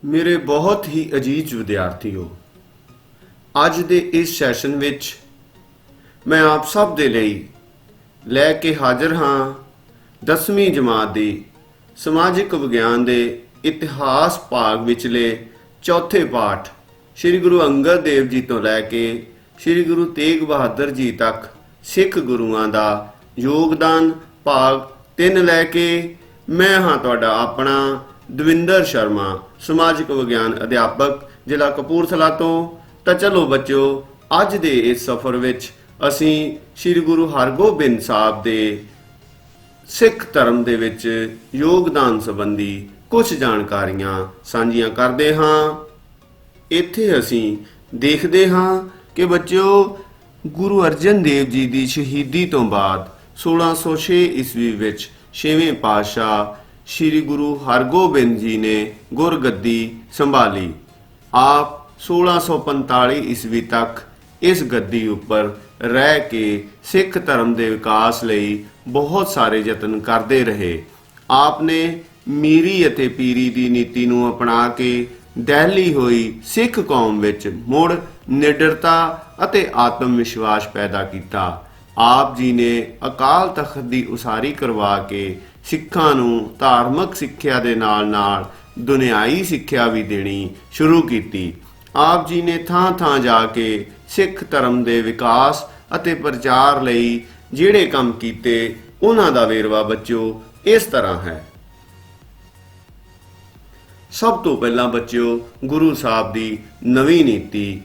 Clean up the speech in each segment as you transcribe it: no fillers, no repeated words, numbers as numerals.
ਮੇਰੇ ਬਹੁਤ ਹੀ ਅਜੀਜ਼ ਵਿਦਿਆਰਥੀਓ, ਅੱਜ ਦੇ ਇਸ ਸੈਸ਼ਨ ਵਿੱਚ ਮੈਂ ਆਪ ਸਭ ਦੇ ਲਈ ਲੈ ਕੇ ਹਾਜ਼ਰ ਹਾਂ 10ਵੀਂ ਜਮਾਤ ਦੀ ਸਮਾਜਿਕ ਵਿਗਿਆਨ ਦੇ ਇਤਿਹਾਸ ਭਾਗ ਵਿਚਲੇ ਚੌਥੇ ਪਾਠ ਸ੍ਰੀ ਗੁਰੂ ਅੰਗਦ ਦੇਵ ਜੀ ਤੋਂ ਲੈ ਕੇ ਸ੍ਰੀ ਗੁਰੂ ਤੇਗ ਬਹਾਦਰ ਜੀ ਤੱਕ ਸਿੱਖ ਗੁਰੂਆਂ ਦਾ ਯੋਗਦਾਨ ਭਾਗ 3 ਲੈ ਕੇ ਮੈਂ ਹਾਂ ਤੁਹਾਡਾ ਆਪਣਾ ਦਵਿੰਦਰ ਸ਼ਰਮਾ, ਸਮਾਜਿਕ ਵਿਗਿਆਨ ਅਧਿਆਪਕ, ਜ਼ਿਲ੍ਹਾ ਕਪੂਰਥਲਾ ਤੋਂ। ਤਾਂ ਚਲੋ ਬੱਚਿਓ, ਅੱਜ ਦੇ ਇਸ ਸਫ਼ਰ ਵਿੱਚ ਅਸੀਂ ਸ੍ਰੀ ਗੁਰੂ ਹਰਗੋਬਿੰਦ ਸਾਹਿਬ ਦੇ ਸਿੱਖ ਧਰਮ ਦੇ ਵਿੱਚ ਯੋਗਦਾਨ ਸੰਬੰਧੀ ਕੁਝ ਜਾਣਕਾਰੀਆਂ ਸਾਂਝੀਆਂ ਕਰਦੇ ਹਾਂ। ਇੱਥੇ ਅਸੀਂ ਦੇਖਦੇ ਹਾਂ ਕਿ ਬੱਚਿਓ, ਗੁਰੂ ਅਰਜਨ ਦੇਵ ਜੀ ਦੀ ਸ਼ਹੀਦੀ ਤੋਂ ਬਾਅਦ 1606 ਈਸਵੀ ਵਿੱਚ 6ਵੇਂ ਪਾਤਸ਼ਾਹ ਸ੍ਰੀ ਗੁਰੂ ਹਰਗੋਬਿੰਦ ਜੀ ਨੇ ਗੁਰਗੱਦੀ ਸੰਭਾਲੀ। ਆਪ 1645 ਈਸਵੀ ਤੱਕ ਇਸ ਗੱਦੀ ਉੱਪਰ ਰਹਿ ਕੇ ਸਿੱਖ ਧਰਮ ਦੇ ਵਿਕਾਸ ਲਈ ਬਹੁਤ ਸਾਰੇ ਯਤਨ ਕਰਦੇ ਰਹੇ। ਆਪ ਨੇ ਮੀਰੀ ਅਤੇ ਪੀਰੀ ਦੀ ਨੀਤੀ ਨੂੰ ਅਪਣਾ ਕੇ ਦਹਿਲੀ ਹੋਈ ਸਿੱਖ ਕੌਮ ਵਿੱਚ ਮੁੜ ਨਿਡਰਤਾ ਅਤੇ ਆਤਮ ਵਿਸ਼ਵਾਸ ਪੈਦਾ ਕੀਤਾ। ਆਪ ਜੀ ਨੇ ਅਕਾਲ ਤਖਤ ਦੀ ਉਸਾਰੀ ਕਰਵਾ ਕੇ ਸਿੱਖਾਂ ਨੂੰ ਧਾਰਮਿਕ ਸਿੱਖਿਆ ਦੇ ਨਾਲ ਦੁਨਿਆਈ ਸਿੱਖਿਆ ਵੀ ਦੇਣੀ ਸ਼ੁਰੂ ਕੀਤੀ। ਆਪ ਜੀ ਨੇ ਥਾਂ-ਥਾਂ ਜਾ ਕੇ ਸਿੱਖ ਧਰਮ ਦੇ ਵਿਕਾਸ ਅਤੇ ਪ੍ਰਚਾਰ ਲਈ ਜਿਹੜੇ ਕੰਮ ਕੀਤੇ, ਉਹਨਾਂ ਦਾ ਵੇਰਵਾ ਬੱਚਿਓ ਇਸ ਤਰ੍ਹਾਂ ਹੈ। ਸਭ ਤੋਂ ਪਹਿਲਾਂ ਬੱਚਿਓ, ਗੁਰੂ ਸਾਹਿਬ ਦੀ ਨਵੀਂ ਨੀਤੀ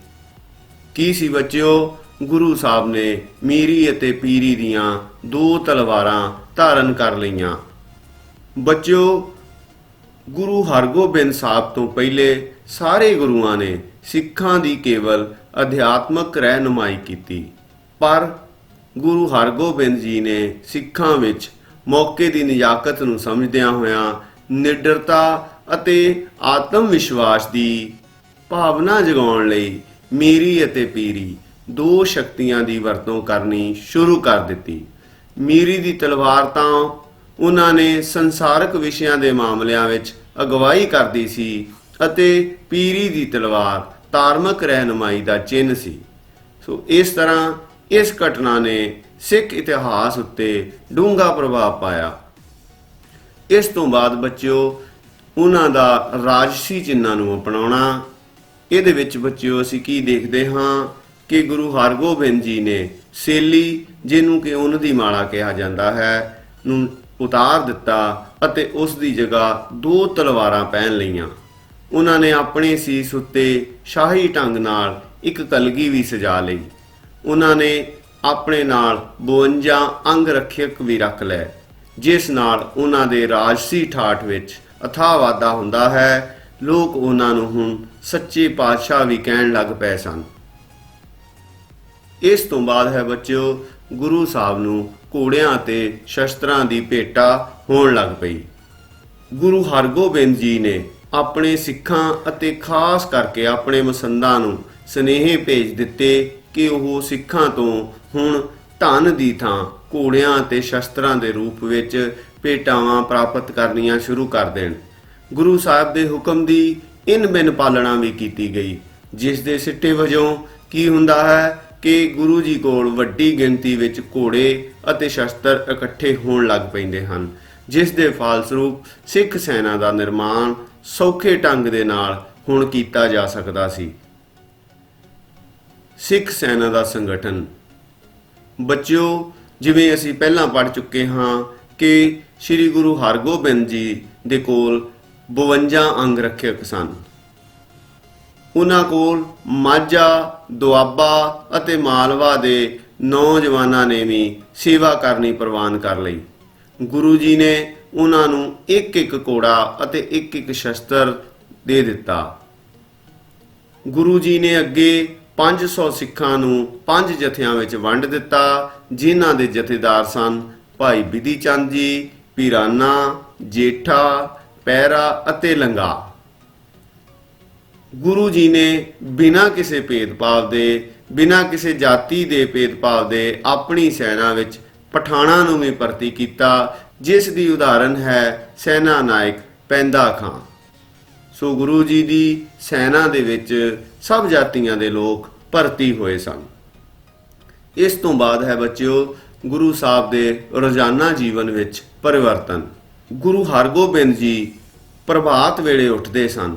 ਕੀ ਸੀ ਬੱਚਿਓ? ਗੁਰੂ ਸਾਹਿਬ ਨੇ ਮੀਰੀ ਅਤੇ ਪੀਰੀ ਦੀਆਂ 2 ਤਲਵਾਰਾਂ ਧਾਰਨ ਕਰ ਲਈਆਂ। ਬੱਚਿਓ, ਗੁਰੂ ਹਰਗੋਬਿੰਦ ਸਾਹਿਬ ਤੋਂ ਪਹਿਲੇ ਸਾਰੇ ਗੁਰੂਆਂ ਨੇ ਸਿੱਖਾਂ ਦੀ ਕੇਵਲ ਅਧਿਆਤਮਕ ਰਹਿਨੁਮਾਈ ਕੀਤੀ, ਪਰ ਗੁਰੂ ਹਰਗੋਬਿੰਦ ਜੀ ਨੇ ਸਿੱਖਾਂ ਵਿੱਚ ਮੌਕੇ ਦੀ ਨਜ਼ਾਕਤ ਨੂੰ ਸਮਝਦਿਆਂ ਹੋਇਆਂ ਨਿਡਰਤਾ ਅਤੇ ਆਤਮ ਵਿਸ਼ਵਾਸ ਦੀ ਭਾਵਨਾ ਜਗਾਉਣ ਲਈ ਮੀਰੀ ਅਤੇ ਪੀਰੀ 2 ਸ਼ਕਤੀਆਂ ਦੀ ਵਰਤੋਂ ਕਰਨੀ ਸ਼ੁਰੂ ਕਰ ਦਿੱਤੀ। ਮੀਰੀ ਦੀ ਤਲਵਾਰ ਤਾਂ ਉਹਨਾਂ ਨੇ ਸੰਸਾਰਕ ਵਿਸ਼ਿਆਂ ਦੇ ਮਾਮਲਿਆਂ ਵਿੱਚ ਅਗਵਾਈ ਕਰਦੀ ਸੀ ਅਤੇ ਪੀਰੀ ਦੀ ਤਲਵਾਰ ਧਾਰਮਿਕ ਰਹਿਨੁਮਾਈ ਦਾ ਚਿੰਨ੍ਹ ਸੀ। ਸੋ ਇਸ ਤਰ੍ਹਾਂ ਇਸ ਘਟਨਾ ਨੇ ਸਿੱਖ ਇਤਿਹਾਸ ਉੱਤੇ ਡੂੰਘਾ ਪ੍ਰਭਾਵ ਪਾਇਆ। ਇਸ ਤੋਂ ਬਾਅਦ ਬੱਚਿਓ, ਉਹਨਾਂ ਦਾ ਰਾਜਸੀ ਚਿੰਨ੍ਹਾਂ ਨੂੰ ਅਪਣਾਉਣਾ। ਇਹਦੇ ਵਿੱਚ ਬੱਚਿਓ ਅਸੀਂ ਕੀ ਦੇਖਦੇ ਹਾਂ ਕਿ ਗੁਰੂ ਹਰਗੋਬਿੰਦ ਜੀ ਨੇ ਸੇਲੀ, ਜਿਹਨੂੰ ਕਿ ਉਹਨਾਂ ਦੀ ਮਾਲਾ ਕਿਹਾ ਜਾਂਦਾ ਹੈ, ਨੂੰ ਉਤਾਰ ਦਿੱਤਾ ਅਤੇ ਉਸ ਦੀ ਜਗ੍ਹਾ 2 ਤਲਵਾਰਾਂ ਪਹਿਨ ਲਈਆਂ। ਉਹਨਾਂ ਨੇ ਆਪਣੇ ਸੀਸ ਉੱਤੇ ਸ਼ਾਹੀ ਢੰਗ ਨਾਲ ਇੱਕ ਕਲਗੀ ਵੀ ਸਜਾ ਲਈ। ਉਹਨਾਂ ਨੇ ਆਪਣੇ ਨਾਲ 52 ਅੰਗ ਰੱਖਿਅਕ ਵੀ ਰੱਖ ਲਏ, ਜਿਸ ਨਾਲ ਉਹਨਾਂ ਦੇ ਰਾਜਸੀ ਠਾਠ ਵਿੱਚ ਅਥਾਹ ਵਾਧਾ ਹੁੰਦਾ ਹੈ। ਲੋਕ ਉਹਨਾਂ ਨੂੰ ਹੁਣ ਸੱਚੇ ਪਾਤਸ਼ਾਹ ਵੀ ਕਹਿਣ ਲੱਗ ਪਏ ਸਨ। ਇਸ ਤੋਂ ਬਾਅਦ ਹੈ ਬੱਚਿਓ, ਗੁਰੂ ਸਾਹਿਬ ਨੂੰ ਘੋੜਿਆਂ ਅਤੇ ਸ਼ਸਤਰਾਂ ਦੀ ਭੇਟਾ ਹੋਣ ਲੱਗ ਪਈ। ਗੁਰੂ ਹਰਗੋਬਿੰਦ ਜੀ ਨੇ ਆਪਣੇ ਸਿੱਖਾਂ ਅਤੇ ਖਾਸ ਕਰਕੇ ਆਪਣੇ ਮਸੰਦਾਂ ਨੂੰ ਸੁਨੇਹੇ ਭੇਜ ਦਿੱਤੇ ਕਿ ਉਹ ਸਿੱਖਾਂ ਤੋਂ ਹੁਣ ਧਨ ਦੀ ਥਾਂ ਘੋੜਿਆਂ ਅਤੇ ਸ਼ਸਤਰਾਂ ਦੇ ਰੂਪ ਵਿੱਚ ਭੇਟਾਵਾਂ ਪ੍ਰਾਪਤ ਕਰਨੀਆਂ ਸ਼ੁਰੂ ਕਰ ਦੇਣ। ਗੁਰੂ ਸਾਹਿਬ ਦੇ ਹੁਕਮ ਦੀ ਇਨ-ਬਿਨ ਪਾਲਣਾ ਵੀ ਕੀਤੀ ਗਈ, ਜਿਸ ਦੇ ਸਿੱਟੇ ਵਜੋਂ ਕੀ ਹੁੰਦਾ ਹੈ ਕਿ ਗੁਰੂ ਜੀ ਕੋਲ ਵੱਡੀ ਗਿਣਤੀ ਵਿੱਚ ਘੋੜੇ ਅਤੇ ਸ਼ਸਤਰ ਇਕੱਠੇ ਹੋਣ ਲੱਗ ਪੈਂਦੇ ਹਨ, ਜਿਸ ਦੇ ਫਲਸਰੂਪ ਸਿੱਖ ਸੈਨਾ ਦਾ ਨਿਰਮਾਣ ਸੌਖੇ ਢੰਗ ਦੇ ਨਾਲ ਹੁਣ ਕੀਤਾ ਜਾ ਸਕਦਾ ਸੀ। ਸਿੱਖ ਸੈਨਾ ਦਾ ਸੰਗਠਨ ਬੱਚਿਓ, ਜਿਵੇਂ ਅਸੀਂ ਪਹਿਲਾਂ ਪੜ੍ਹ ਚੁੱਕੇ ਹਾਂ ਕਿ ਸ੍ਰੀ ਗੁਰੂ ਹਰਗੋਬਿੰਦ ਜੀ ਦੇ ਕੋਲ 52 ਅੰਗ ਰੱਖਿਅਕ ਸਨ। ਉਹਨਾਂ ਕੋਲ ਮਾਝਾ, ਦੁਆਬਾ ਅਤੇ ਮਾਲਵਾ ਦੇ ਨੌਜਵਾਨਾਂ ਨੇ ਵੀ ਸੇਵਾ ਕਰਨੀ ਪ੍ਰਵਾਨ ਕਰ ਲਈ। ਗੁਰੂ ਜੀ ਨੇ ਉਹਨਾਂ ਨੂੰ ਇੱਕ ਘੋੜਾ ਅਤੇ ਇੱਕ ਸ਼ਸਤਰ ਦੇ ਦਿੱਤਾ। ਗੁਰੂ ਜੀ ਨੇ ਅੱਗੇ 500 ਸਿੱਖਾਂ ਨੂੰ 5 ਜਥਿਆਂ ਵਿੱਚ ਵੰਡ ਦਿੱਤਾ, ਜਿਨ੍ਹਾਂ ਦੇ ਜਥੇਦਾਰ ਸਨ ਭਾਈ ਬਿਧੀ ਚੰਦ ਜੀ, ਪੀਰਾਨਾ, ਜੇਠਾ, ਪੈਰਾ ਅਤੇ ਲੰਗਾ। ਗੁਰੂ ਜੀ ਨੇ ਬਿਨਾਂ ਕਿਸੇ ਭੇਦਭਾਵ ਦੇ, ਬਿਨਾਂ ਕਿਸੇ ਜਾਤੀ ਦੇ ਭੇਦਭਾਵ ਦੇ ਆਪਣੀ ਸੈਨਾ ਵਿੱਚ ਪਠਾਣਾਂ ਨੂੰ ਵੀ ਭਰਤੀ ਕੀਤਾ, ਜਿਸ ਦੀ ਉਦਾਹਰਨ ਹੈ ਸੈਨਾ ਨਾਇਕ ਪੈਂਦਾ ਖਾਂ। ਸੋ ਗੁਰੂ ਜੀ ਦੀ ਸੈਨਾ ਦੇ ਵਿੱਚ ਸਭ ਜਾਤੀਆਂ ਦੇ ਲੋਕ ਭਰਤੀ ਹੋਏ ਸਨ। ਇਸ ਤੋਂ ਬਾਅਦ ਹੈ ਬੱਚਿਓ ਗੁਰੂ ਸਾਹਿਬ ਦੇ ਰੋਜ਼ਾਨਾ ਜੀਵਨ ਵਿੱਚ ਪਰਿਵਰਤਨ। ਗੁਰੂ ਹਰਗੋਬਿੰਦ ਜੀ ਪ੍ਰਭਾਤ ਵੇਲੇ ਉੱਠਦੇ ਸਨ।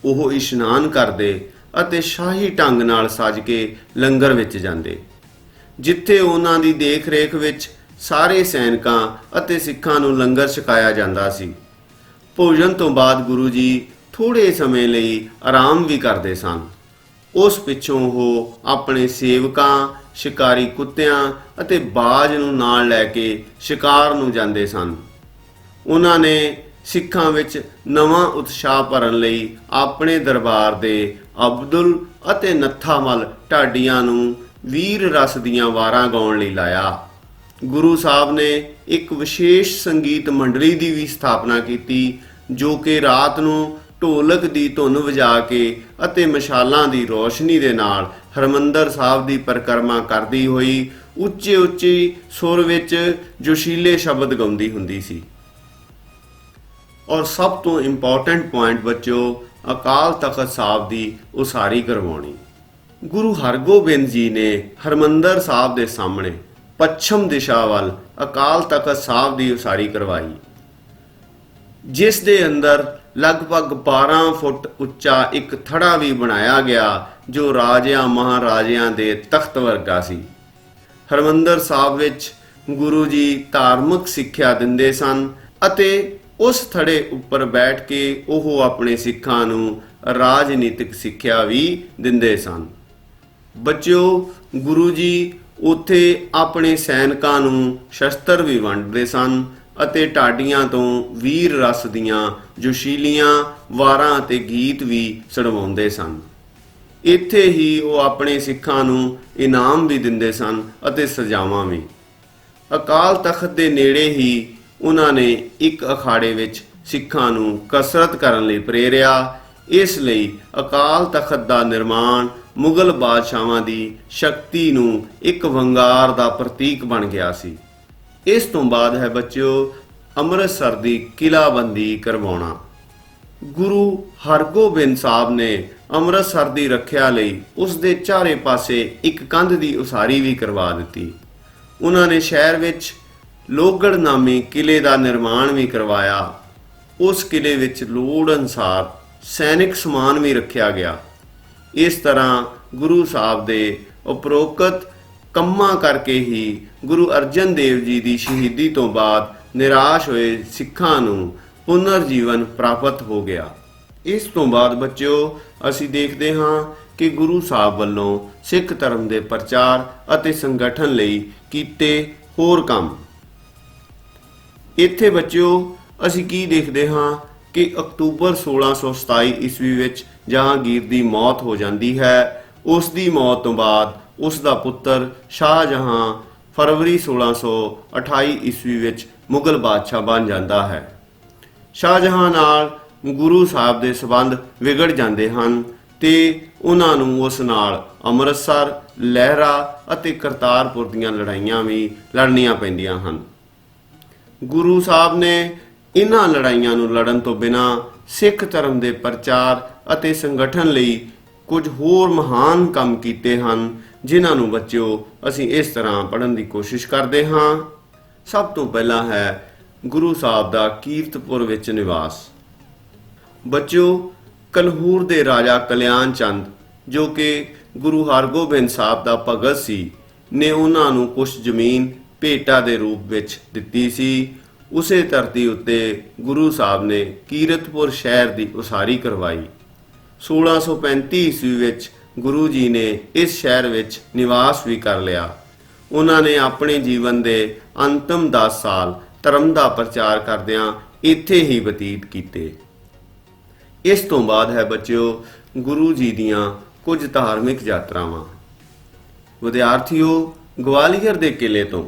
ਉਹ ਇਸ਼ਨਾਨ ਕਰਦੇ ਅਤੇ ਸ਼ਾਹੀ ਢੰਗ ਨਾਲ ਸਜ ਕੇ ਲੰਗਰ ਵਿੱਚ ਜਾਂਦੇ, ਜਿੱਥੇ ਉਹਨਾਂ ਦੀ ਦੇਖ-ਰੇਖ ਵਿੱਚ ਸਾਰੇ ਸੈਨਿਕਾਂ ਅਤੇ ਸਿੱਖਾਂ ਨੂੰ ਲੰਗਰ ਛਕਾਇਆ ਜਾਂਦਾ ਸੀ। ਭੋਜਨ ਤੋਂ ਬਾਅਦ ਗੁਰੂ ਜੀ ਥੋੜ੍ਹੇ ਸਮੇਂ ਲਈ ਆਰਾਮ ਵੀ ਕਰਦੇ ਸਨ। ਉਸ ਪਿੱਛੋਂ ਉਹ ਆਪਣੇ ਸੇਵਕਾਂ, ਸ਼ਿਕਾਰੀ ਕੁੱਤਿਆਂ ਅਤੇ ਬਾਜ ਨੂੰ ਨਾਲ ਲੈ ਕੇ ਸ਼ਿਕਾਰ ਨੂੰ ਜਾਂਦੇ ਸਨ। ਉਹਨਾਂ ਨੇ ਸਿੱਖਾਂ ਵਿੱਚ ਨਵਾਂ ਉਤਸ਼ਾਹ ਭਰਨ ਲਈ ਆਪਣੇ ਦਰਬਾਰ ਦੇ ਅਬਦੁਲ ਅਤੇ ਨੱਥਾਮਲ ਢਾਡੀਆਂ ਨੂੰ ਵੀਰ ਰਸ ਦੀਆਂ ਵਾਰਾਂ ਗਾਉਣ ਲਈ ਲਾਇਆ। ਗੁਰੂ ਸਾਹਿਬ ਨੇ ਇੱਕ ਵਿਸ਼ੇਸ਼ ਸੰਗੀਤ ਮੰਡਲੀ ਦੀ ਵੀ ਸਥਾਪਨਾ ਕੀਤੀ, ਜੋ ਕਿ ਰਾਤ ਨੂੰ ਢੋਲਕ ਦੀ ਧੁਨ ਵਜਾ ਕੇ ਅਤੇ ਮਸ਼ਾਲਾਂ ਦੀ ਰੋਸ਼ਨੀ ਦੇ ਨਾਲ ਹਰਿਮੰਦਰ ਸਾਹਿਬ ਦੀ ਪਰਿਕਰਮਾ ਕਰਦੀ ਹੋਈ ਉੱਚੇ ਉੱਚੀ ਸੁਰ ਵਿੱਚ ਜੋਸ਼ੀਲੇ ਸ਼ਬਦ ਗਾਉਂਦੀ ਹੁੰਦੀ ਸੀ। ਔਰ ਸਭ ਤੋਂ ਇੰਪੋਰਟੈਂਟ ਪੁਆਇੰਟ ਬੱਚਿਓ, ਅਕਾਲ ਤਖਤ ਸਾਹਿਬ ਦੀ ਉਸਾਰੀ ਕਰਵਾਉਣੀ। ਗੁਰੂ ਹਰਗੋਬਿੰਦ ਜੀ ਨੇ ਹਰਿਮੰਦਰ ਸਾਹਿਬ ਦੇ ਸਾਹਮਣੇ ਪੱਛਮ ਦਿਸ਼ਾ ਵੱਲ ਅਕਾਲ ਤਖਤ ਸਾਹਿਬ ਦੀ ਉਸਾਰੀ ਕਰਵਾਈ, ਜਿਸ ਦੇ ਅੰਦਰ ਲਗਭਗ 12 ਫੁੱਟ ਉੱਚਾ ਇੱਕ ਥੜਾ ਵੀ ਬਣਾਇਆ ਗਿਆ, ਜੋ ਰਾਜਿਆਂ ਮਹਾਰਾਜਿਆਂ ਦੇ ਤਖਤ ਵਰਗਾ ਸੀ। ਹਰਿਮੰਦਰ ਸਾਹਿਬ ਵਿੱਚ ਗੁਰੂ ਜੀ ਧਾਰਮਿਕ ਸਿੱਖਿਆ ਦਿੰਦੇ ਸਨ ਅਤੇ ਉਸ ਥੜੇ ਉੱਪਰ ਬੈਠ ਕੇ ਉਹ ਆਪਣੇ ਸਿੱਖਾਂ ਨੂੰ ਰਾਜਨੀਤਿਕ ਸਿੱਖਿਆ ਵੀ ਦਿੰਦੇ ਸਨ। ਬੱਚਿਓ, ਗੁਰੂ ਜੀ ਉੱਥੇ ਆਪਣੇ ਸੈਨਿਕਾਂ ਨੂੰ ਸ਼ਸਤਰ ਵੀ ਵੰਡਦੇ ਸਨ ਅਤੇ ਢਾਡੀਆਂ ਤੋਂ ਵੀਰ ਰਸ ਦੀਆਂ ਜੋਸ਼ੀਲੀਆਂ ਵਾਰਾਂ ਅਤੇ ਗੀਤ ਵੀ ਸੁਣਵਾਉਂਦੇ ਸਨ। ਇੱਥੇ ਹੀ ਉਹ ਆਪਣੇ ਸਿੱਖਾਂ ਨੂੰ ਇਨਾਮ ਵੀ ਦਿੰਦੇ ਸਨ ਅਤੇ ਸਜ਼ਾਵਾਂ ਵੀ। ਅਕਾਲ ਤਖਤ ਦੇ ਨੇੜੇ ਹੀ ਉਹਨਾਂ ਨੇ ਇੱਕ ਅਖਾੜੇ ਵਿੱਚ ਸਿੱਖਾਂ ਨੂੰ ਕਸਰਤ ਕਰਨ ਲਈ ਪ੍ਰੇਰਿਆ। ਇਸ ਲਈ ਅਕਾਲ ਤਖਤ ਦਾ ਨਿਰਮਾਣ ਮੁਗਲ ਬਾਦਸ਼ਾਹਾਂ ਦੀ ਸ਼ਕਤੀ ਨੂੰ ਇੱਕ ਵੰਗਾਰ ਦਾ ਪ੍ਰਤੀਕ ਬਣ ਗਿਆ ਸੀ। ਇਸ ਤੋਂ ਬਾਅਦ ਹੈ ਬੱਚਿਓ ਅੰਮ੍ਰਿਤਸਰ ਦੀ ਕਿਲ੍ਹਾਬੰਦੀ ਕਰਵਾਉਣਾ। ਗੁਰੂ ਹਰਗੋਬਿੰਦ ਸਾਹਿਬ ਨੇ ਅੰਮ੍ਰਿਤਸਰ ਦੀ ਰੱਖਿਆ ਲਈ ਉਸ ਦੇ ਚਾਰੇ ਪਾਸੇ ਇੱਕ ਕੰਧ ਦੀ ਉਸਾਰੀ ਵੀ ਕਰਵਾ ਦਿੱਤੀ। ਉਹਨਾਂ ਨੇ ਸ਼ਹਿਰ ਵਿੱਚ ਲੋਹਗੜ੍ਹ ਨਾਮੀ ਕਿਲੇ ਦਾ ਨਿਰਮਾਣ ਵੀ ਕਰਵਾਇਆ। ਉਸ ਕਿਲੇ ਵਿੱਚ ਲੋੜ ਅਨੁਸਾਰ ਸੈਨਿਕ ਸਮਾਨ ਵੀ ਰੱਖਿਆ ਗਿਆ। ਇਸ ਤਰ੍ਹਾਂ ਗੁਰੂ ਸਾਹਿਬ ਦੇ ਉਪਰੋਕਤ ਕੰਮਾਂ ਕਰਕੇ ਹੀ ਗੁਰੂ ਅਰਜਨ ਦੇਵ ਜੀ ਦੀ ਸ਼ਹੀਦੀ ਤੋਂ ਬਾਅਦ ਨਿਰਾਸ਼ ਹੋਏ ਸਿੱਖਾਂ ਨੂੰ ਪੁਨਰ ਜੀਵਨ ਪ੍ਰਾਪਤ ਹੋ ਗਿਆ। ਇਸ ਤੋਂ ਬਾਅਦ ਬੱਚਿਓ ਅਸੀਂ ਦੇਖਦੇ ਹਾਂ ਕਿ ਗੁਰੂ ਸਾਹਿਬ ਵੱਲੋਂ ਸਿੱਖ ਧਰਮ ਦੇ ਪ੍ਰਚਾਰ ਅਤੇ ਸੰਗਠਨ ਲਈ ਕੀਤੇ ਹੋਰ ਕੰਮ। ਇੱਥੇ ਬੱਚਿਓ ਅਸੀਂ ਕੀ ਦੇਖਦੇ ਹਾਂ ਕਿ ਅਕਤੂਬਰ 1627 ਈਸਵੀ ਵਿੱਚ ਜਹਾਂਗੀਰ ਦੀ ਮੌਤ ਹੋ ਜਾਂਦੀ ਹੈ। ਉਸ ਦੀ ਮੌਤ ਤੋਂ ਬਾਅਦ ਉਸ ਦਾ ਪੁੱਤਰ ਸ਼ਾਹਜਹਾਂ ਫਰਵਰੀ 1628 ਈਸਵੀ ਵਿੱਚ ਮੁਗਲ ਬਾਦਸ਼ਾਹ ਬਣ ਜਾਂਦਾ ਹੈ। ਸ਼ਾਹਜਹਾਂ ਨਾਲ ਗੁਰੂ ਸਾਹਿਬ ਦੇ ਸੰਬੰਧ ਵਿਗੜ ਜਾਂਦੇ ਹਨ ਤੇ ਉਹਨਾਂ ਨੂੰ ਉਸ ਨਾਲ ਅੰਮ੍ਰਿਤਸਰ, ਲਹਿਰਾ ਅਤੇ ਕਰਤਾਰਪੁਰ ਦੀਆਂ ਲੜਾਈਆਂ ਵੀ ਲੜਨੀਆਂ ਪੈਂਦੀਆਂ ਹਨ। ਗੁਰੂ ਸਾਹਿਬ ਨੇ ਇਹਨਾਂ ਲੜਾਈਆਂ ਨੂੰ ਲੜਨ ਤੋਂ ਬਿਨਾਂ ਸਿੱਖ ਧਰਮ ਦੇ ਪ੍ਰਚਾਰ ਅਤੇ ਸੰਗਠਨ ਲਈ ਕੁਝ ਹੋਰ ਮਹਾਨ ਕੰਮ ਕੀਤੇ ਹਨ, ਜਿਨ੍ਹਾਂ ਨੂੰ ਬੱਚਿਓ ਅਸੀਂ ਇਸ ਤਰ੍ਹਾਂ ਪੜ੍ਹਨ ਦੀ ਕੋਸ਼ਿਸ਼ ਕਰਦੇ ਹਾਂ। ਸਭ ਤੋਂ ਪਹਿਲਾਂ ਹੈ ਗੁਰੂ ਸਾਹਿਬ ਦਾ ਕੀਰਤਪੁਰ ਵਿੱਚ ਨਿਵਾਸ। ਬੱਚਿਓ, ਕਲਹੂਰ ਦੇ ਰਾਜਾ ਕਲਿਆਣ ਚੰਦ, ਜੋ ਕਿ ਗੁਰੂ ਹਰਗੋਬਿੰਦ ਸਾਹਿਬ ਦਾ ਭਗਤ ਸੀ, ਨੇ ਉਹਨਾਂ ਨੂੰ ਕੁਝ ਜ਼ਮੀਨ ਭੇਟਾ ਦੇ ਰੂਪ ਵਿੱਚ ਦਿੱਤੀ ਸੀ। ਉਸੇ ਧਰਤੀ ਉੱਤੇ ਗੁਰੂ ਸਾਹਿਬ ਨੇ ਕੀਰਤਪੁਰ ਸ਼ਹਿਰ ਦੀ ਉਸਾਰੀ ਕਰਵਾਈ। 1635 ਈਸਵੀ ਵਿੱਚ ਗੁਰੂ ਜੀ ਨੇ ਇਸ ਸ਼ਹਿਰ ਵਿੱਚ ਨਿਵਾਸ ਵੀ ਕਰ ਲਿਆ। ਉਹਨਾਂ ਨੇ ਆਪਣੇ ਜੀਵਨ ਦੇ ਅੰਤਿਮ 10 ਸਾਲ ਧਰਮ ਦਾ ਪ੍ਰਚਾਰ ਕਰਦਿਆਂ ਇੱਥੇ ਹੀ ਬਤੀਤ ਕੀਤੇ। ਇਸ ਤੋਂ ਬਾਅਦ ਹੈ ਬੱਚਿਓ ਗੁਰੂ ਜੀ ਦੀਆਂ ਕੁਝ ਧਾਰਮਿਕ ਯਾਤਰਾਵਾਂ। ਵਿਦਿਆਰਥੀਓ, ਗਵਾਲੀਅਰ ਦੇ ਕਿਲੇ ਤੋਂ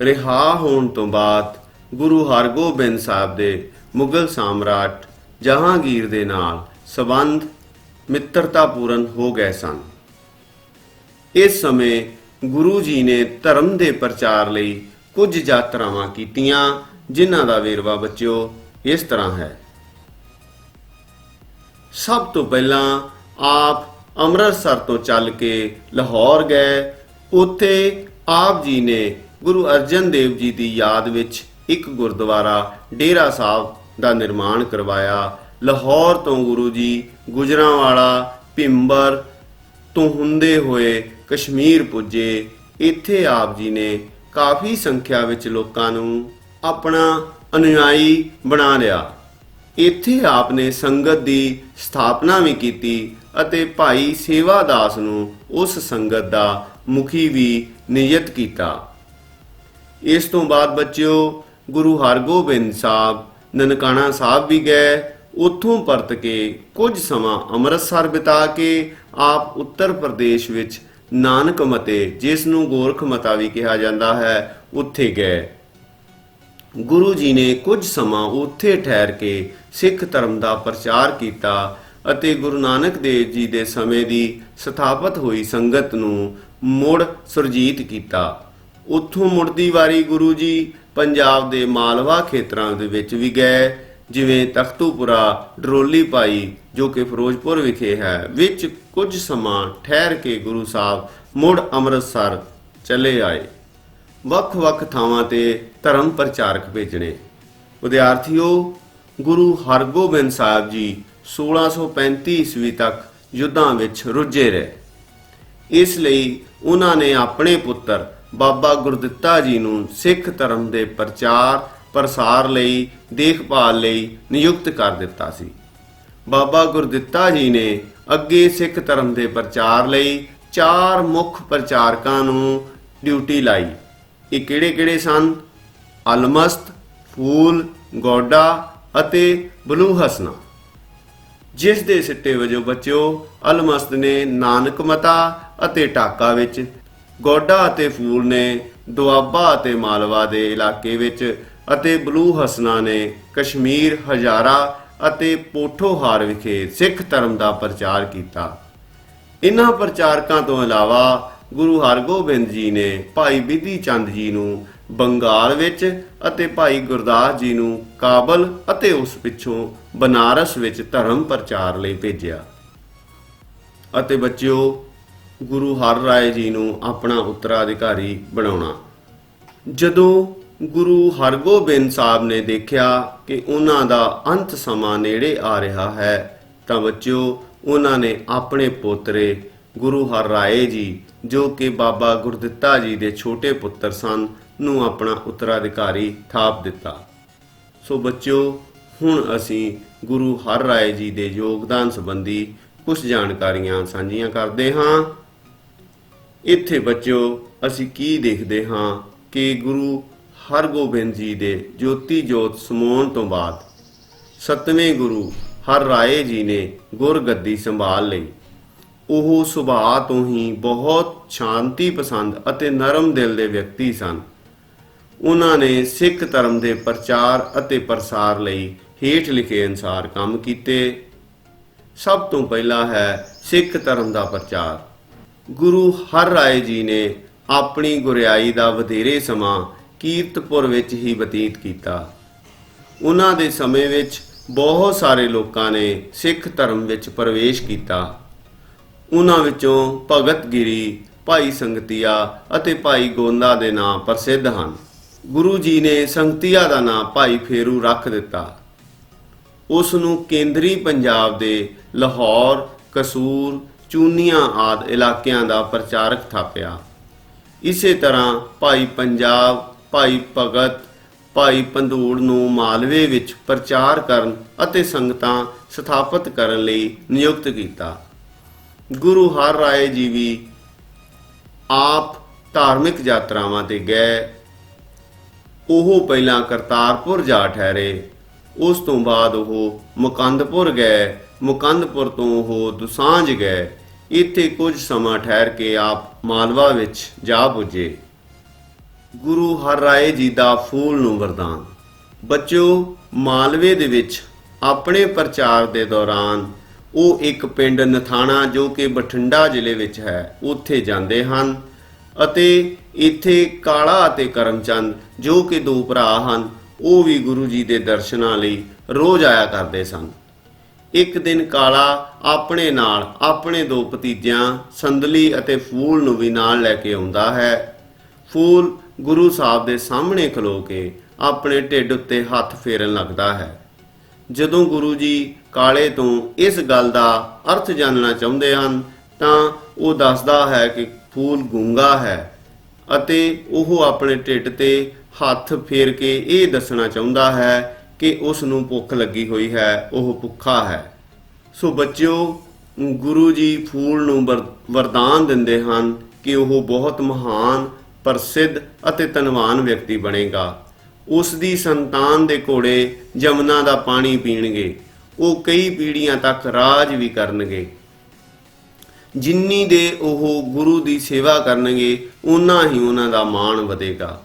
ਰਿਹਾ ਹੋਣ ਤੋਂ ਬਾਅਦ ਗੁਰੂ ਹਰਗੋਬਿੰਦ ਸਾਹਿਬ ਦੇ ਮੁਗਲ ਸਾਮਰਾਟ ਜਹਾਂਗੀਰ ਦੇ ਨਾਲ ਸੰਬੰਧ ਮਿੱਤਰਤਾਪੂਰਨ ਹੋ ਗਏ ਸਨ। ਇਸ ਸਮੇਂ ਗੁਰੂ ਜੀ ਨੇ ਧਰਮ ਦੇ ਪ੍ਰਚਾਰ ਲਈ ਕੁਝ ਯਾਤਰਾਵਾਂ ਕੀਤੀਆਂ, ਜਿਨ੍ਹਾਂ ਦਾ ਵੇਰਵਾ ਬੱਚਿਓ ਇਸ ਤਰ੍ਹਾਂ ਹੈ। ਸਭ ਤੋਂ ਪਹਿਲਾਂ ਆਪ ਅੰਮ੍ਰਿਤਸਰ ਤੋਂ ਚੱਲ ਕੇ ਲਾਹੌਰ ਗਏ। ਉੱਥੇ ਆਪ ਜੀ ਨੇ ਗੁਰੂ ਅਰਜਨ ਦੇਵ ਜੀ ਦੀ ਯਾਦ ਵਿੱਚ ਇੱਕ ਗੁਰਦੁਆਰਾ ਡੇਰਾ ਸਾਹਿਬ ਦਾ ਨਿਰਮਾਣ ਕਰਵਾਇਆ। ਲਾਹੌਰ ਤੋਂ ਗੁਰੂ ਜੀ ਗੁਜਰਾਂਵਾਲਾ ਭਿੰਬਰ ਤੋਂ ਹੁੰਦੇ ਹੋਏ ਕਸ਼ਮੀਰ ਪੁੱਜੇ। ਇੱਥੇ ਆਪ ਜੀ ਨੇ ਕਾਫੀ ਸੰਖਿਆ ਵਿੱਚ ਲੋਕਾਂ ਨੂੰ ਆਪਣਾ ਅਨੁਯਾਈ ਬਣਾ ਲਿਆ। ਇੱਥੇ ਆਪ ਨੇ ਸੰਗਤ ਦੀ ਸਥਾਪਨਾ ਵੀ ਕੀਤੀ ਅਤੇ ਭਾਈ ਸੇਵਾਦਾਸ ਨੂੰ ਉਸ ਸੰਗਤ ਦਾ ਮੁਖੀ ਵੀ ਨਿਯਤ ਕੀਤਾ। ਇਸ ਤੋਂ ਬਾਅਦ ਬੱਚਿਓ ਗੁਰੂ ਹਰਗੋਬਿੰਦ ਸਾਹਿਬ ਨਨਕਾਣਾ ਸਾਹਿਬ ਵੀ ਗਏ। ਉੱਥੋਂ ਪਰਤ ਕੇ ਕੁਝ ਸਮਾਂ ਅੰਮ੍ਰਿਤਸਰ ਬਿਤਾ ਕੇ ਆਪ ਉੱਤਰ ਪ੍ਰਦੇਸ਼ ਵਿੱਚ ਨਾਨਕਮਤੇ, ਜਿਸ ਨੂੰ ਗੋਰਖਮਤਾ ਵੀ ਕਿਹਾ ਜਾਂਦਾ ਹੈ, ਉੱਥੇ ਗਏ। ਗੁਰੂ ਜੀ ਨੇ ਕੁਝ ਸਮਾਂ ਉੱਥੇ ਠਹਿਰ ਕੇ ਸਿੱਖ ਧਰਮ ਦਾ ਪ੍ਰਚਾਰ ਕੀਤਾ ਅਤੇ ਗੁਰੂ ਨਾਨਕ ਦੇਵ ਜੀ ਦੇ ਸਮੇਂ ਦੀ ਸਥਾਪਿਤ ਹੋਈ ਸੰਗਤ ਨੂੰ ਮੁੜ ਸੁਰਜੀਤ ਕੀਤਾ। ਉੱਥੋਂ ਮੁੜਦੀ ਵਾਰੀ ਗੁਰੂ ਜੀ ਪੰਜਾਬ ਦੇ ਮਾਲਵਾ ਖੇਤਰਾਂ ਦੇ ਵਿੱਚ ਵੀ ਗਏ, ਜਿਵੇਂ ਤਖਤੂਪੁਰਾ, ਡਰੋਲੀ ਭਾਈ ਜੋ ਕਿ ਫਿਰੋਜ਼ਪੁਰ ਵਿਖੇ ਹੈ, ਵਿੱਚ ਕੁਝ ਸਮਾਂ ਠਹਿਰ ਕੇ ਗੁਰੂ ਸਾਹਿਬ ਮੁੜ ਅੰਮ੍ਰਿਤਸਰ ਚਲੇ ਆਏ। ਵੱਖ-ਵੱਖ ਥਾਵਾਂ ਤੇ ਧਰਮ ਪ੍ਰਚਾਰਕ ਭੇਜਣੇ। ਵਿਦਿਆਰਥੀਓ, ਗੁਰੂ ਹਰਗੋਬਿੰਦ ਸਾਹਿਬ ਜੀ 1635 ਈਸਵੀ ਤੱਕ ਯੁੱਧਾਂ ਵਿੱਚ ਰੁੱਝੇ ਰਹੇ। ਇਸ ਲਈ ਉਹਨਾਂ ਨੇ ਆਪਣੇ ਪੁੱਤਰ ਬਾਬਾ ਗੁਰਦਿੱਤਾ ਜੀ ਨੂੰ ਸਿੱਖ ਧਰਮ ਦੇ ਪ੍ਰਚਾਰ ਪ੍ਰਸਾਰ ਲਈ ਦੇਖਭਾਲ ਲਈ ਨਿਯੁਕਤ ਕਰ ਦਿੱਤਾ ਸੀ। ਬਾਬਾ ਗੁਰਦਿੱਤਾ ਜੀ ਨੇ ਅੱਗੇ ਸਿੱਖ ਧਰਮ ਦੇ ਪ੍ਰਚਾਰ ਲਈ 4 ਮੁੱਖ ਪ੍ਰਚਾਰਕਾਂ ਨੂੰ ਡਿਊਟੀ ਲਾਈ। ਇਹ ਕਿਹੜੇ ਸਨ? ਅਲਮਸਤ, ਫੂਲ, ਗੋਡਾ ਅਤੇ ਬਲੂ ਹਸਨਾ। ਜਿਸ ਦੇ ਸਿੱਟੇ ਵਜੋਂ ਬੱਚਿਓ ਅਲਮਸਤ ਨੇ ਨਾਨਕਮਤਾ ਅਤੇ ਢਾਕਾ ਵਿੱਚ, ਗੋਡਾ ਅਤੇ ਫੂਲ ਨੇ ਦੁਆਬਾ ਅਤੇ ਮਾਲਵਾ ਦੇ ਇਲਾਕੇ ਵਿੱਚ ਅਤੇ ਬਲੂ ਹਸਨਾ ਨੇ ਕਸ਼ਮੀਰ, ਹਜ਼ਾਰਾ ਅਤੇ ਪੋਠੋਹਾਰ ਵਿਖੇ ਸਿੱਖ ਧਰਮ ਦਾ ਪ੍ਰਚਾਰ ਕੀਤਾ। ਇਨ੍ਹਾਂ ਪ੍ਰਚਾਰਕਾਂ ਤੋਂ ਇਲਾਵਾ ਗੁਰੂ ਹਰਗੋਬਿੰਦ ਜੀ ਨੇ ਭਾਈ ਬਿਧੀ ਚੰਦ ਜੀ ਨੂੰ ਬੰਗਾਲ ਵਿੱਚ ਅਤੇ ਭਾਈ ਗੁਰਦਾਸ ਜੀ ਨੂੰ ਕਾਬਲ ਅਤੇ ਉਸ ਪਿੱਛੋਂ ਬਨਾਰਸ ਵਿੱਚ ਧਰਮ ਪ੍ਰਚਾਰ ਲਈ ਭੇਜਿਆ ਅਤੇ ਬੱਚਿਓ ਗੁਰੂ ਹਰ ਰਾਏ ਜੀ ਨੂੰ ਆਪਣਾ ਉੱਤਰਾਧਿਕਾਰੀ ਬਣਾਉਣਾ। ਜਦੋਂ ਗੁਰੂ ਹਰਗੋਬਿੰਦ ਸਾਹਿਬ ਨੇ ਦੇਖਿਆ ਕਿ ਉਹਨਾਂ ਦਾ ਅੰਤ ਸਮਾਂ ਨੇੜੇ ਆ ਰਿਹਾ ਹੈ ਤਾਂ ਬੱਚਿਓ ਉਹਨਾਂ ਨੇ ਆਪਣੇ ਪੋਤਰੇ ਗੁਰੂ ਹਰ ਰਾਏ ਜੀ, ਜੋ ਕਿ ਬਾਬਾ ਗੁਰਦਿੱਤਾ ਜੀ ਦੇ ਛੋਟੇ ਪੁੱਤਰ ਸਨ, ਨੂੰ ਆਪਣਾ ਉੱਤਰਾਧਿਕਾਰੀ ਥਾਪ ਦਿੱਤਾ। ਸੋ ਬੱਚਿਓ, ਹੁਣ ਅਸੀਂ ਗੁਰੂ ਹਰ ਰਾਏ ਜੀ ਦੇ ਯੋਗਦਾਨ ਸੰਬੰਧੀ ਕੁਝ ਜਾਣਕਾਰੀਆਂ ਸਾਂਝੀਆਂ ਕਰਦੇ ਹਾਂ। ਇੱਥੇ ਬੱਚਿਓ ਅਸੀਂ ਕੀ ਦੇਖਦੇ ਹਾਂ ਕਿ ਗੁਰੂ ਹਰਗੋਬਿੰਦ ਜੀ ਦੇ ਜੋਤੀ ਜੋਤ ਸਮਾਉਣ ਤੋਂ ਬਾਅਦ 7ਵੇਂ ਗੁਰੂ ਹਰ ਰਾਏ ਜੀ ਨੇ ਗੁਰਗੱਦੀ ਸੰਭਾਲ ਲਈ। ਉਹ ਸੁਭਾਅ ਤੋਂ ਹੀ ਬਹੁਤ ਸ਼ਾਂਤੀ ਪਸੰਦ ਅਤੇ ਨਰਮ ਦਿਲ ਦੇ ਵਿਅਕਤੀ ਸਨ। ਉਹਨਾਂ ਨੇ ਸਿੱਖ ਧਰਮ ਦੇ ਪ੍ਰਚਾਰ ਅਤੇ ਪ੍ਰਸਾਰ ਲਈ ਹੇਠ ਲਿਖੇ ਅਨੁਸਾਰ ਕੰਮ ਕੀਤੇ। ਸਭ ਤੋਂ ਪਹਿਲਾ ਹੈ ਸਿੱਖ ਧਰਮ ਦਾ ਪ੍ਰਚਾਰ। ਗੁਰੂ ਹਰ ਰਾਏ ਜੀ ਨੇ ਆਪਣੀ ਗੁਰਿਆਈ ਦਾ ਵਧੇਰੇ ਸਮਾਂ ਕੀਰਤਪੁਰ ਵਿੱਚ ਹੀ ਬਤੀਤ ਕੀਤਾ। ਉਹਨਾਂ ਦੇ ਸਮੇਂ ਵਿੱਚ ਬਹੁਤ ਸਾਰੇ ਲੋਕਾਂ ਨੇ ਸਿੱਖ ਧਰਮ ਵਿੱਚ ਪ੍ਰਵੇਸ਼ ਕੀਤਾ। ਉਹਨਾਂ ਵਿੱਚੋਂ ਭਗਤ ਗਿਰੀ, ਭਾਈ ਸੰਗਤੀਆ ਅਤੇ ਭਾਈ ਗੋਂਦਾ ਦੇ ਨਾਂ ਪ੍ਰਸਿੱਧ ਹਨ। ਗੁਰੂ ਜੀ ਨੇ ਸੰਗਤੀਆ ਦਾ ਨਾਂ ਭਾਈ ਫੇਰੂ ਰੱਖ ਦਿੱਤਾ। ਉਸ ਨੂੰ ਕੇਂਦਰੀ ਪੰਜਾਬ ਦੇ ਲਾਹੌਰ, ਕਸੂਰ, ਚੂਨੀਆਂ ਆਦਿ ਇਲਾਕਿਆਂ ਦਾ ਪ੍ਰਚਾਰਕ ਥਾਪਿਆ। ਇਸੇ ਤਰ੍ਹਾਂ ਭਾਈ ਪੰਜਾਬ, ਭਾਈ ਭਗਤ, ਭਾਈ ਪੰਧੂੜ ਨੂੰ ਮਾਲਵੇ ਵਿੱਚ ਪ੍ਰਚਾਰ ਕਰਨ ਅਤੇ ਸੰਗਤਾਂ ਸਥਾਪਿਤ ਕਰਨ ਲਈ ਨਿਯੁਕਤ ਕੀਤਾ। ਗੁਰੂ ਹਰ ਰਾਏ ਜੀ ਵੀ ਆਪ ਧਾਰਮਿਕ ਯਾਤਰਾਵਾਂ ਤੇ ਗਏ। ਉਹ ਪਹਿਲਾਂ ਕਰਤਾਰਪੁਰ ਜਾ ਠਹਿਰੇ, ਉਸ ਤੋਂ ਬਾਅਦ ਉਹ ਮੁਕੰਦਪੁਰ ਗਏ, ਮੁਕੰਦਪੁਰ ਤੋਂ ਉਹ ਦੁਸਾਂਝ ਗਏ। ਇੱਥੇ ਕੁਝ ਸਮਾਂ ਠਹਿਰ ਕੇ ਆਪ ਮਾਲਵਾ ਵਿੱਚ ਜਾ ਪੁੱਜੇ। ਗੁਰੂ ਹਰ ਰਾਏ ਜੀ ਦਾ ਫੂਲ ਨੂੰ ਵਰਦਾਨ। ਬੱਚਿਓ, ਮਾਲਵੇ ਦੇ ਵਿੱਚ ਆਪਣੇ ਪ੍ਰਚਾਰ ਦੇ ਦੌਰਾਨ ਉਹ ਇੱਕ ਪਿੰਡ ਨਥਾਣਾ, ਜੋ ਕਿ ਬਠਿੰਡਾ ਜ਼ਿਲ੍ਹੇ ਵਿੱਚ ਹੈ, ਉੱਥੇ ਜਾਂਦੇ ਹਨ ਅਤੇ ਇੱਥੇ ਕਾਲਾ ਅਤੇ ਕਰਮਚੰਦ, ਜੋ ਕਿ 2 ਭਰਾ ਹਨ, ਉਹ ਵੀ ਗੁਰੂ ਜੀ ਦੇ ਦਰਸ਼ਨਾਂ ਲਈ ਰੋਜ਼ ਆਇਆ ਕਰਦੇ ਸਨ। ਇੱਕ ਦਿਨ ਕਾਲਾ ਆਪਣੇ ਨਾਲ ਆਪਣੇ ਦੋ ਭਤੀਜਿਆਂ ਸੰਦਲੀ ਅਤੇ ਫੂਲ ਨੂੰ ਵੀ ਨਾਲ ਲੈ ਕੇ ਆਉਂਦਾ ਹੈ। ਫੂਲ ਗੁਰੂ ਸਾਹਿਬ ਦੇ ਸਾਹਮਣੇ ਖਲੋ ਕੇ ਆਪਣੇ ਢਿੱਡ ਉੱਤੇ ਹੱਥ ਫੇਰਨ ਲੱਗਦਾ ਹੈ। ਜਦੋਂ ਗੁਰੂ ਜੀ ਕਾਲੇ ਤੋਂ ਇਸ ਗੱਲ ਦਾ ਅਰਥ ਜਾਣਨਾ ਚਾਹੁੰਦੇ ਹਨ ਤਾਂ ਉਹ ਦੱਸਦਾ ਹੈ ਕਿ ਫੂਲ ਗੂੰਗਾ ਹੈ ਅਤੇ ਉਹ ਆਪਣੇ ਢਿੱਡ ਤੇ ਹੱਥ ਫੇਰ ਕੇ ਇਹ ਦੱਸਣਾ ਚਾਹੁੰਦਾ ਹੈ ਕਿ ਉਸ ਨੂੰ ਭੁੱਖ ਲੱਗੀ ਹੋਈ ਹੈ, ਉਹ ਭੁੱਖਾ ਹੈ। ਸੋ ਬੱਚਿਓ, ਗੁਰੂ ਜੀ ਫੂਲ ਨੂੰ ਵਰਦਾਨ ਦਿੰਦੇ ਹਨ ਕਿ ਉਹ ਬਹੁਤ ਮਹਾਨ, ਪ੍ਰਸਿੱਧ ਅਤੇ ਧਨਵਾਨ ਵਿਅਕਤੀ ਬਣੇਗਾ। ਉਸ ਦੀ ਸੰਤਾਨ ਦੇ ਘੋੜੇ ਜਮਨਾ ਦਾ ਪਾਣੀ ਪੀਣਗੇ, ਉਹ ਕਈ ਪੀੜ੍ਹੀਆਂ ਤੱਕ ਰਾਜ ਵੀ ਕਰਨਗੇ। ਜਿੰਨੀ ਦੇ ਉਹ ਗੁਰੂ ਦੀ ਸੇਵਾ ਕਰਨਗੇ ਉਨਾ ਹੀ ਉਹਨਾਂ ਦਾ ਮਾਣ ਵਧੇਗਾ।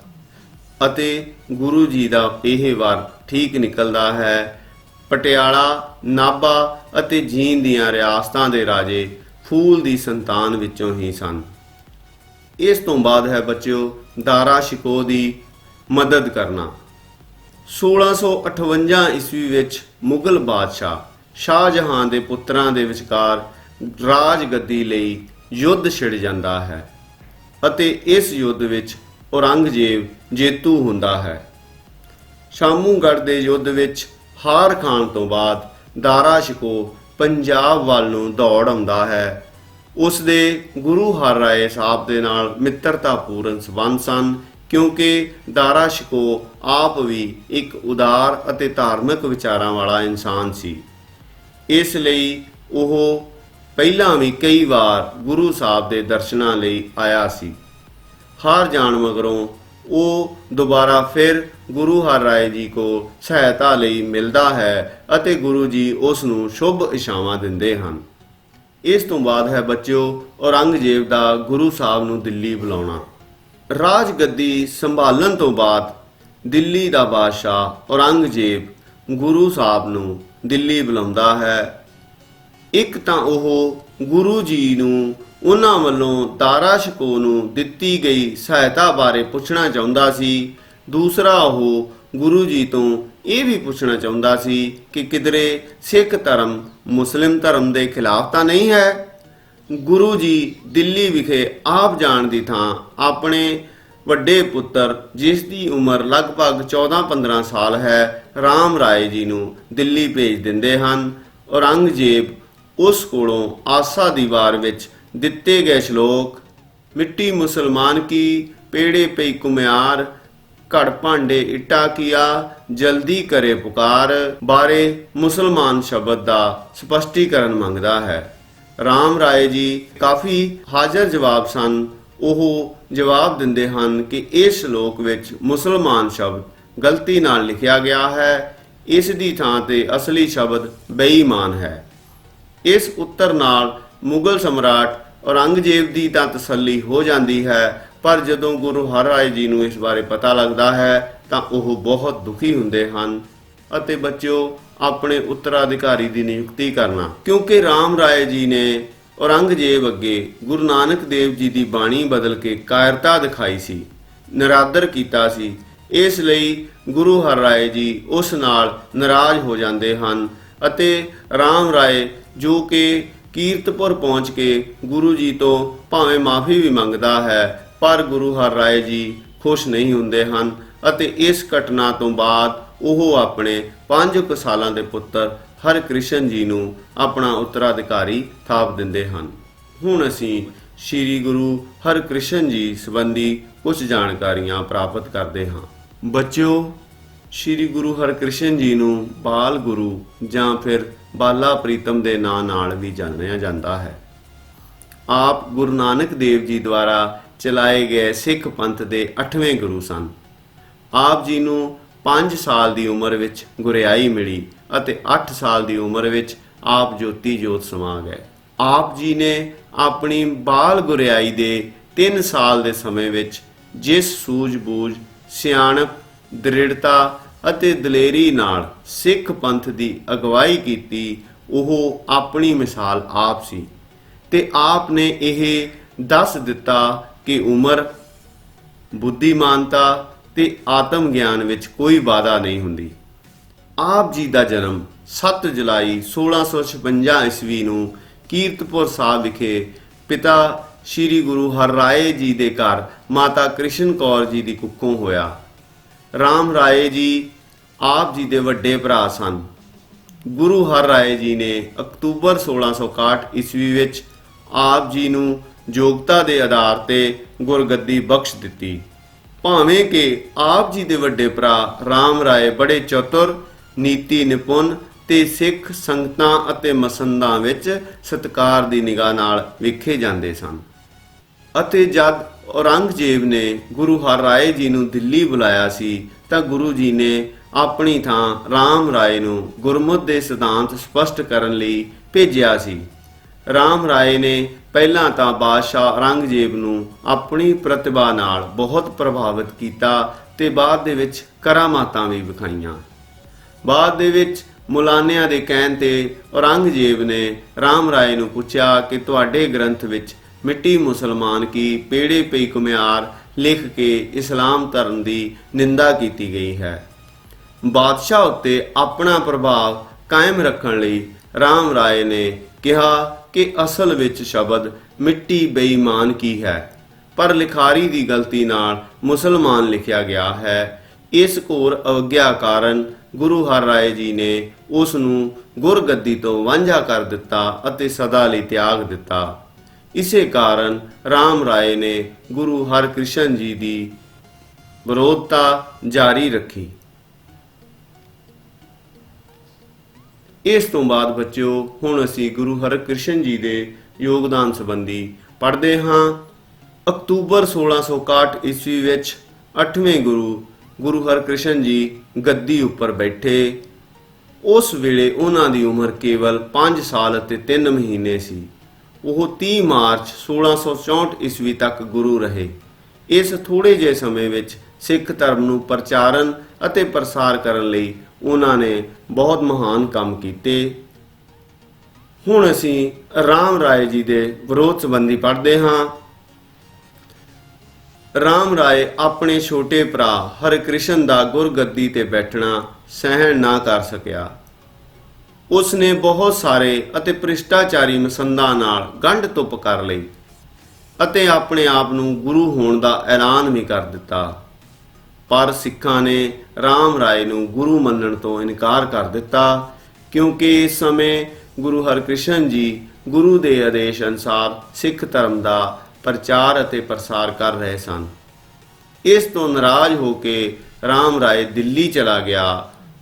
ਅਤੇ ਗੁਰੂ ਜੀ ਦਾ ਇਹ ਵਾਰ ਠੀਕ ਨਿਕਲਦਾ ਹੈ। ਪਟਿਆਲਾ, ਨਾਭਾ ਅਤੇ ਜੀਂਦ ਦੀਆਂ ਰਿਆਸਤਾਂ ਦੇ ਰਾਜੇ ਫੂਲ ਦੀ ਸੰਤਾਨ ਵਿੱਚੋਂ ਹੀ ਸਨ। ਇਸ ਤੋਂ ਬਾਅਦ ਹੈ ਬੱਚਿਓ ਦਾਰਾ ਸ਼ਿਕੋਹ ਦੀ ਮਦਦ ਕਰਨਾ। 1658 ਈਸਵੀ ਵਿੱਚ ਮੁਗਲ ਬਾਦਸ਼ਾਹ ਸ਼ਾਹਜਹਾਂ ਦੇ ਪੁੱਤਰਾਂ ਦੇ ਵਿਚਕਾਰ ਰਾਜ ਗੱਦੀ ਲਈ ਯੁੱਧ ਛਿੜ ਜਾਂਦਾ ਹੈ ਅਤੇ ਇਸ ਯੁੱਧ ਵਿੱਚ ਔਰੰਗਜ਼ੇਬ ਜੇਤੂ ਹੁੰਦਾ ਹੈ। ਸ਼ਾਮੂਗੜ੍ਹ ਦੇ ਯੁੱਧ ਵਿੱਚ ਹਾਰ ਖਾਣ ਤੋਂ ਬਾਅਦ ਦਾਰਾ ਸ਼ਿਕੋਹ ਪੰਜਾਬ ਵੱਲ ਨੂੰ ਦੌੜ ਆਉਂਦਾ ਹੈ। ਉਸ ਦੇ ਗੁਰੂ ਹਰਿਰਾਏ ਸਾਹਿਬ ਦੇ ਨਾਲ ਮਿੱਤਰਤਾਪੂਰਨ ਸੰਬੰਧ ਸਨ, ਕਿਉਂਕਿ ਦਾਰਾ ਸ਼ਿਕੋਹ ਆਪ ਵੀ ਇੱਕ ਉਦਾਰ ਅਤੇ ਧਾਰਮਿਕ ਵਿਚਾਰਾਂ ਵਾਲਾ ਇਨਸਾਨ ਸੀ। ਇਸ ਲਈ ਉਹ ਪਹਿਲਾਂ ਵੀ ਕਈ ਵਾਰ ਗੁਰੂ ਸਾਹਿਬ ਦੇ ਦਰਸ਼ਨਾਂ ਲਈ ਆਇਆ ਸੀ। ਹਾਰ ਜਾਣ ਮਗਰੋਂ ਉਹ ਦੁਬਾਰਾ ਫਿਰ ਗੁਰੂ ਹਰਿਰਾਏ ਜੀ ਕੋਲ ਸਹਾਇਤਾ ਲਈ ਮਿਲਦਾ ਹੈ ਅਤੇ ਗੁਰੂ ਜੀ ਉਸ ਨੂੰ ਸ਼ੁਭ ਇਸ਼ਾਵਾਂ ਦਿੰਦੇ ਹਨ। ਇਸ ਤੋਂ ਬਾਅਦ ਹੈ ਬੱਚਿਓ ਔਰੰਗਜ਼ੇਬ ਦਾ ਗੁਰੂ ਸਾਹਿਬ ਨੂੰ ਦਿੱਲੀ ਬੁਲਾਉਣਾ। ਰਾਜ ਗੱਦੀ ਸੰਭਾਲਣ ਤੋਂ ਬਾਅਦ ਦਿੱਲੀ ਦਾ ਬਾਦਸ਼ਾਹ ਔਰੰਗਜ਼ੇਬ ਗੁਰੂ ਸਾਹਿਬ ਨੂੰ ਦਿੱਲੀ ਬੁਲਾਉਂਦਾ ਹੈ। ਇੱਕ ਤਾਂ ਉਹ ਗੁਰੂ ਜੀ ਨੂੰ ਉਹਨਾਂ ਵੱਲੋਂ ਦਾਰਾ ਸ਼ਿਕੋਹ ਨੂੰ ਦਿੱਤੀ ਗਈ ਸਹਾਇਤਾ ਬਾਰੇ ਪੁੱਛਣਾ ਚਾਹੁੰਦਾ ਸੀ। ਦੂਸਰਾ ਉਹ ਗੁਰੂ ਜੀ ਤੋਂ ਇਹ ਵੀ ਪੁੱਛਣਾ ਚਾਹੁੰਦਾ ਸੀ ਕਿ ਕਿਧਰੇ ਸਿੱਖ ਧਰਮ ਮੁਸਲਿਮ ਧਰਮ ਦੇ ਖਿਲਾਫ ਤਾਂ ਨਹੀਂ ਹੈ। ਗੁਰੂ ਜੀ ਦਿੱਲੀ ਵਿਖੇ ਆਪ ਜਾਣ ਦੀ ਥਾਂ ਆਪਣੇ ਵੱਡੇ ਪੁੱਤਰ, ਜਿਸ ਦੀ ਉਮਰ ਲਗਭਗ 14-15 ਸਾਲ ਹੈ, ਰਾਮ ਰਾਏ ਜੀ ਨੂੰ ਦਿੱਲੀ ਭੇਜ ਦਿੰਦੇ ਹਨ। ਔਰੰਗਜ਼ੇਬ ਉਸ ਕੋਲੋਂ ਆਸਾ ਦੀ ਵਾਰ ਵਿੱਚ ਦਿੱਤੇ ਗਏ ਸ਼ਲੋਕ ਮਿੱਟੀ ਮੁਸਲਮਾਨ ਕੀ ਪੇੜੇ ਪਈ ਕੁਮਿਆਰ ਘੜ ਭਾਂਡੇ ਇੱਟਾ ਕੀਆ ਜਲਦੀ ਕਰੇ ਪੁਕਾਰ ਬਾਰੇ ਮੁਸਲਮਾਨ ਸ਼ਬਦ ਦਾ ਸਪਸ਼ਟੀਕਰਨ ਮੰਗਦਾ ਹੈ। ਰਾਮ ਰਾਏ ਜੀ ਕਾਫੀ ਹਾਜ਼ਰ ਜਵਾਬ ਸਨ। ਉਹ ਜਵਾਬ ਦਿੰਦੇ ਹਨ ਕਿ ਇਸ ਸ਼ਲੋਕ ਵਿੱਚ ਮੁਸਲਮਾਨ ਸ਼ਬਦ ਗਲਤੀ ਨਾਲ ਲਿਖਿਆ ਗਿਆ ਹੈ, ਇਸ ਦੀ ਥਾਂ ਤੇ ਅਸਲੀ ਸ਼ਬਦ ਬੇਈਮਾਨ ਹੈ। ਇਸ ਉੱਤਰ ਨਾਲ ਮੁਗਲ ਸਮਰਾਟ ਔਰੰਗਜ਼ੇਬ ਦੀ ਤਾਂ ਤਸੱਲੀ ਹੋ ਜਾਂਦੀ ਹੈ, ਪਰ ਜਦੋਂ ਗੁਰੂ ਹਰਿਰਾਏ ਜੀ ਨੂੰ ਇਸ ਬਾਰੇ ਪਤਾ ਲੱਗਦਾ ਹੈ ਤਾਂ ਉਹ ਬਹੁਤ ਦੁਖੀ ਹੁੰਦੇ ਹਨ ਅਤੇ ਬੱਚਿਓ ਆਪਣੇ ਉੱਤਰਾਧਿਕਾਰੀ ਦੀ ਨਿਯੁਕਤੀ ਕਰਨਾ, ਕਿਉਂਕਿ ਰਾਮ ਰਾਏ ਜੀ ਨੇ ਔਰੰਗਜ਼ੇਬ ਅੱਗੇ ਗੁਰੂ ਨਾਨਕ ਦੇਵ ਜੀ ਦੀ ਬਾਣੀ ਬਦਲ ਕੇ ਕਾਇਰਤਾ ਦਿਖਾਈ ਸੀ, ਨਿਰਾਦਰ ਕੀਤਾ ਸੀ। ਇਸ ਲਈ ਗੁਰੂ ਹਰਿਰਾਏ ਜੀ ਉਸ ਨਾਲ ਨਾਰਾਜ਼ ਹੋ ਜਾਂਦੇ ਹਨ ਅਤੇ ਰਾਮ ਰਾਏ, ਜੋ ਕਿ ਕੀਰਤਪੁਰ ਪਹੁੰਚ ਕੇ ਗੁਰੂ ਜੀ ਤੋਂ ਭਾਵੇਂ ਮਾਫੀ ਵੀ ਮੰਗਦਾ ਹੈ, ਪਰ ਗੁਰੂ ਹਰਿਰਾਏ ਜੀ ਖੁਸ਼ ਨਹੀਂ ਹੁੰਦੇ ਹਨ ਅਤੇ ਇਸ ਘਟਨਾ ਤੋਂ ਬਾਅਦ ਉਹ ਆਪਣੇ 5 ਸਾਲਾਂ ਦੇ ਪੁੱਤਰ ਹਰਿਕ੍ਰਿਸ਼ਨ ਜੀ ਨੂੰ ਆਪਣਾ ਉੱਤਰਾਧਿਕਾਰੀ ਥਾਪ ਦਿੰਦੇ ਹਨ। ਹੁਣ ਅਸੀਂ ਸ੍ਰੀ ਗੁਰੂ ਹਰਿਕ੍ਰਿਸ਼ਨ ਜੀ ਸੰਬੰਧੀ ਕੁਝ ਜਾਣਕਾਰੀਆਂ ਪ੍ਰਾਪਤ ਕਰਦੇ ਹਾਂ। ਬੱਚਿਓ, ਸ੍ਰੀ ਗੁਰੂ ਹਰਿਕ੍ਰਿਸ਼ਨ ਜੀ ਨੂੰ ਬਾਲ ਗੁਰੂ ਜਾਂ ਫਿਰ ਬਾਲਾ ਪ੍ਰੀਤਮ ਦੇ ਨਾਂ ਨਾਲ ਵੀ ਜਾਣਿਆ ਜਾਂਦਾ ਹੈ। ਆਪ ਗੁਰੂ ਨਾਨਕ ਦੇਵ ਜੀ ਦੁਆਰਾ ਚਲਾਏ ਗਏ ਸਿੱਖ ਪੰਥ ਦੇ 8ਵੇਂ ਗੁਰੂ ਸਨ। ਆਪ ਜੀ ਨੂੰ 5 ਸਾਲ ਦੀ ਉਮਰ ਵਿੱਚ ਗੁਰਿਆਈ ਮਿਲੀ ਅਤੇ 8 ਸਾਲ ਦੀ ਉਮਰ ਵਿੱਚ ਆਪ ਜੋਤੀ ਜੋਤ ਸਮਾ ਗਏ। ਆਪ ਜੀ ਨੇ ਆਪਣੀ ਬਾਲ ਗੁਰਿਆਈ ਦੇ 3 ਸਾਲ ਦੇ ਸਮੇਂ ਵਿੱਚ ਜਿਸ ਸੂਝ-ਬੂਝ, ਸਿਆਣਪ, ਦ੍ਰਿੜਤਾ ਅਤੇ ਦਲੇਰੀ ਨਾਲ ਸਿੱਖ ਪੰਥ ਦੀ ਅਗਵਾਈ ਕੀਤੀ, ਉਹ ਆਪਣੀ ਮਿਸਾਲ ਆਪ ਸੀ ਤੇ ਆਪ ਨੇ ਇਹ ਦੱਸ ਦਿੱਤਾ ਕਿ ਉਮਰ, ਬੁੱਧੀਮਾਨਤਾ ਤੇ ਆਤਮ ਗਿਆਨ ਵਿੱਚ ਕੋਈ ਬਾਧਾ ਨਹੀਂ ਹੁੰਦੀ। ਆਪ ਜੀ ਦਾ ਜਨਮ 7 ਜੁਲਾਈ 1656 ਈਸਵੀ ਨੂੰ ਕੀਰਤਪੁਰ ਸਾਹਿਬ ਵਿਖੇ ਪਿਤਾ ਸ੍ਰੀ ਗੁਰੂ ਹਰਿਰਾਏ ਜੀ ਦੇ ਘਰ ਮਾਤਾ ਕ੍ਰਿਸ਼ਨ ਕੌਰ ਜੀ ਦੀ ਕੁੱਖੋਂ ਹੋਇਆ। ਰਾਮ ਰਾਏ ਜੀ ਆਪ ਜੀ ਦੇ ਵੱਡੇ ਭਰਾ ਸਨ। ਗੁਰੂ ਹਰਿਰਾਏ ਜੀ ਨੇ ਅਕਤੂਬਰ 1661 ਈਸਵੀ ਵਿੱਚ ਆਪ ਜੀ ਨੂੰ ਯੋਗਤਾ ਦੇ ਆਧਾਰ ਤੇ ਗੁਰਗੱਦੀ ਬਖਸ਼ ਦਿੱਤੀ। ਭਾਵੇਂ ਕਿ ਆਪ ਜੀ ਦੇ ਵੱਡੇ ਭਰਾ ਰਾਮ ਰਾਏ ਬੜੇ ਚਤੁਰ, ਨੀਤੀ ਨਿਪੁੰਨ ਤੇ ਸਿੱਖ ਸੰਗਤਾਂ ਅਤੇ ਮਸੰਦਾਂ ਵਿੱਚ ਸਤਿਕਾਰ ਦੀ ਨਿਗਾਹ ਨਾਲ ਵੇਖੇ ਜਾਂਦੇ ਸਨ। ਅਤੇ ਜਦ ਔਰੰਗਜ਼ੇਬ ਨੇ ਗੁਰੂ ਹਰਿਰਾਏ ਜੀ ਨੂੰ ਦਿੱਲੀ ਬੁਲਾਇਆ ਸੀ ਤਾਂ ਗੁਰੂ ਜੀ ਨੇ ਆਪਣੀ ਥਾਂ ਰਾਮ ਰਾਏ ਨੂੰ ਗੁਰਮਤਿ ਦੇ ਸਿਧਾਂਤ ਸਪਸ਼ਟ ਕਰਨ ਲਈ ਭੇਜਿਆ ਸੀ। ਰਾਮ ਰਾਏ ਨੇ ਪਹਿਲਾਂ ਤਾਂ ਬਾਦਸ਼ਾਹ ਔਰੰਗਜ਼ੇਬ ਨੂੰ ਆਪਣੀ ਪ੍ਰਤਿਭਾ ਨਾਲ ਬਹੁਤ ਪ੍ਰਭਾਵਿਤ ਕੀਤਾ ਤੇ ਬਾਅਦ ਦੇ ਵਿੱਚ ਕਰਾਮਾਤਾਂ ਵੀ ਵਿਖਾਈਆਂ। ਬਾਅਦ ਦੇ ਵਿੱਚ ਮੁਲਾਨਿਆਂ ਦੇ ਕਹਿਣ ਤੇ ਔਰੰਗਜ਼ੇਬ ਨੇ ਰਾਮ ਰਾਏ ਨੂੰ ਪੁੱਛਿਆ ਕਿ ਤੁਹਾਡੇ ਗ੍ਰੰਥ ਵਿੱਚ ਮਿੱਟੀ ਮੁਸਲਮਾਨ ਕੀ ਪੇੜੇ ਪਈ ਕੁਮਿਆਰ ਲਿਖ ਕੇ ਇਸਲਾਮ ਧਰਮ ਦੀ ਨਿੰਦਾ ਕੀਤੀ ਗਈ ਹੈ। ਬਾਦਸ਼ਾਹ ਉੱਤੇ ਆਪਣਾ ਪ੍ਰਭਾਵ ਕਾਇਮ ਰੱਖਣ ਲਈ ਰਾਮ ਰਾਏ ਨੇ ਕਿਹਾ ਕਿ ਅਸਲ ਵਿੱਚ ਸ਼ਬਦ ਮਿੱਟੀ ਬੇਈਮਾਨ ਕੀ ਹੈ, ਪਰ ਲਿਖਾਰੀ ਦੀ ਗਲਤੀ ਨਾਲ ਮੁਸਲਮਾਨ ਲਿਖਿਆ ਗਿਆ ਹੈ। ਇਸ ਘੋਰ ਅਵਗਿਆ ਕਾਰਨ ਗੁਰੂ ਹਰਿਰਾਏ ਜੀ ਨੇ ਉਸ ਨੂੰ ਗੁਰਗੱਦੀ ਤੋਂ ਵਾਂਝਾ ਕਰ ਦਿੱਤਾ ਅਤੇ ਸਦਾ ਲਈ ਤਿਆਗ ਦਿੱਤਾ। ਇਸੇ ਕਾਰਨ ਰਾਮ ਰਾਏ ਨੇ ਗੁਰੂ ਹਰਿਕ੍ਰਿਸ਼ਨ ਜੀ ਦੀ ਵਿਰੋਧਤਾ ਜਾਰੀ ਰੱਖੀ। ਇਸ ਤੋਂ ਬਾਅਦ ਬੱਚਿਓ ਹੁਣ ਅਸੀਂ ਗੁਰੂ ਹਰਿਕ੍ਰਿਸ਼ਨ ਜੀ ਦੇ ਯੋਗਦਾਨ ਸੰਬੰਧੀ ਪੜ੍ਹਦੇ ਹਾਂ। ਅਕਤੂਬਰ 1661 ਈਸਵੀ ਵਿੱਚ 8ਵੇਂ ਗੁਰੂ ਹਰਿਕ੍ਰਿਸ਼ਨ ਜੀ ਗੱਦੀ ਉੱਪਰ ਬੈਠੇ। ਉਸ ਵੇਲੇ ਉਹਨਾਂ ਦੀ ਉਮਰ ਕੇਵਲ 5 ਸਾਲ ਅਤੇ 3 ਮਹੀਨੇ ਸੀ। ਉਹ 30 ਮਾਰਚ 1664 ਈਸਵੀ ਤੱਕ ਗੁਰੂ ਰਹੇ। ਇਸ ਥੋੜੇ ਜਿਹੇ ਸਮੇਂ ਵਿੱਚ ਸਿੱਖ ਧਰਮ ਨੂੰ ਪ੍ਰਚਾਰਨ ਅਤੇ ਪ੍ਰਸਾਰ ਕਰਨ ਲਈ ਉਹਨਾਂ ਨੇ ਬਹੁਤ ਮਹਾਨ ਕੰਮ ਕੀਤੇ। ਹੁਣ ਅਸੀਂ ਰਾਮ ਰਾਏ ਜੀ ਦੇ ਵਿਰੋਧ ਸੰਬੰਧੀ ਪੜ੍ਹਦੇ ਹਾਂ। ਰਾਮ ਰਾਏ ਆਪਣੇ ਛੋਟੇ ਭਰਾ ਹਰਿਕ੍ਰਿਸ਼ਨ ਦਾ ਗੁਰਗੱਦੀ ਤੇ ਬੈਠਣਾ ਸਹਿਣ ਨਾ ਕਰ ਸਕਿਆ। ਉਸ ਨੇ ਬਹੁਤ ਸਾਰੇ ਅਤੇ ਭ੍ਰਿਸ਼ਟਾਚਾਰੀ ਮਸੰਦਾਂ ਨਾਲ ਗੰਢ ਤੁੱਪ ਕਰ ਲਈ ਅਤੇ ਆਪਣੇ ਆਪ ਨੂੰ ਗੁਰੂ ਹੋਣ ਦਾ ਐਲਾਨ ਵੀ ਕਰ ਦਿੱਤਾ। ਪਰ ਸਿੱਖਾਂ ਨੇ ਰਾਮ ਰਾਏ ਨੂੰ ਗੁਰੂ ਮੰਨਣ ਤੋਂ ਇਨਕਾਰ ਕਰ ਦਿੱਤਾ, ਕਿਉਂਕਿ ਇਸ ਸਮੇਂ ਗੁਰੂ ਹਰਿਕ੍ਰਿਸ਼ਨ ਜੀ ਗੁਰੂ ਦੇ ਆਦੇਸ਼ ਅਨੁਸਾਰ ਸਿੱਖ ਧਰਮ ਦਾ ਪ੍ਰਚਾਰ ਅਤੇ ਪ੍ਰਸਾਰ ਕਰ ਰਹੇ ਸਨ। ਇਸ ਤੋਂ ਨਾਰਾਜ਼ ਹੋ ਕੇ ਰਾਮ ਰਾਏ ਦਿੱਲੀ ਚਲਾ ਗਿਆ।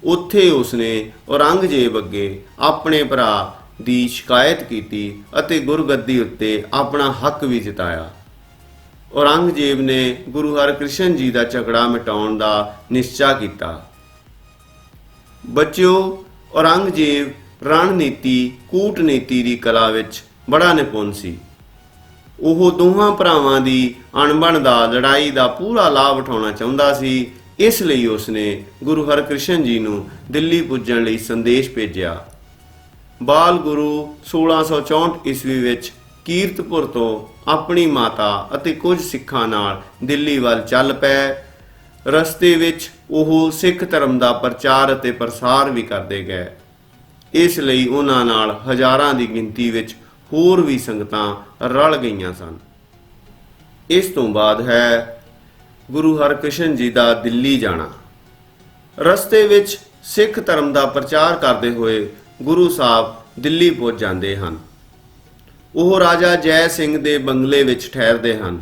ਉੱਥੇ ਉਸਨੇ ਔਰੰਗਜ਼ੇਬ ਅੱਗੇ ਆਪਣੇ ਭਰਾ ਦੀ ਸ਼ਿਕਾਇਤ ਕੀਤੀ ਅਤੇ ਗੁਰਗੱਦੀ ਉੱਤੇ ਆਪਣਾ ਹੱਕ ਵੀ ਜਤਾਇਆ। ਔਰੰਗਜ਼ੇਬ ਨੇ ਗੁਰੂ ਹਰਿਕ੍ਰਿਸ਼ਨ ਜੀ ਦਾ ਝਗੜਾ ਮਿਟਾਉਣ ਦਾ ਨਿਸ਼ਚਾ ਕੀਤਾ। ਬੱਚਿਓ, ਔਰੰਗਜ਼ੇਬ ਰਣਨੀਤੀ ਕੂਟਨੀਤੀ ਦੀ ਕਲਾ ਵਿੱਚ ਬੜਾ ਨਿਪੁੰਨ ਸੀ। ਉਹ ਦੋਹਾਂ ਭਰਾਵਾਂ ਦੀ ਅਣਬਣ ਦਾ ਲੜਾਈ ਦਾ ਪੂਰਾ ਲਾਭ ਉਠਾਉਣਾ ਚਾਹੁੰਦਾ ਸੀ। ਇਸ ਲਈ ਉਸਨੇ ਗੁਰੂ ਹਰਿਕ੍ਰਿਸ਼ਨ ਜੀ ਨੂੰ ਦਿੱਲੀ ਪੁੱਜਣ ਲਈ ਸੰਦੇਸ਼ ਭੇਜਿਆ। ਬਾਲ ਗੁਰੂ 1664 ਈਸਵੀ ਵਿੱਚ ਕੀਰਤਪੁਰ ਤੋਂ ਆਪਣੀ ਮਾਤਾ ਅਤੇ ਕੁਝ ਸਿੱਖਾਂ ਨਾਲ ਦਿੱਲੀ ਵੱਲ ਚੱਲ ਪਏ। ਰਸਤੇ ਵਿੱਚ ਉਹ ਸਿੱਖ ਧਰਮ ਦਾ ਪ੍ਰਚਾਰ ਅਤੇ ਪ੍ਰਸਾਰ ਵੀ ਕਰਦੇ ਗਏ। ਇਸ ਲਈ ਉਹਨਾਂ ਨਾਲ ਹਜ਼ਾਰਾਂ ਦੀ ਗਿਣਤੀ ਵਿੱਚ ਹੋਰ ਵੀ ਸੰਗਤਾਂ ਰਲ ਗਈਆਂ ਸਨ। ਇਸ ਤੋਂ ਬਾਅਦ ਹੈ ਗੁਰੂ ਹਰਿਕ੍ਰਿਸ਼ਨ ਜੀ ਦਾ ਦਿੱਲੀ ਜਾਣਾ। ਰਸਤੇ ਵਿੱਚ ਸਿੱਖ ਧਰਮ ਦਾ ਪ੍ਰਚਾਰ ਕਰਦੇ ਹੋਏ ਗੁਰੂ ਸਾਹਿਬ ਦਿੱਲੀ ਪਹੁੰਚ ਜਾਂਦੇ ਹਨ। ਉਹ ਰਾਜਾ ਜੈ ਸਿੰਘ ਦੇ ਬੰਗਲੇ ਵਿੱਚ ਠਹਿਰਦੇ ਹਨ।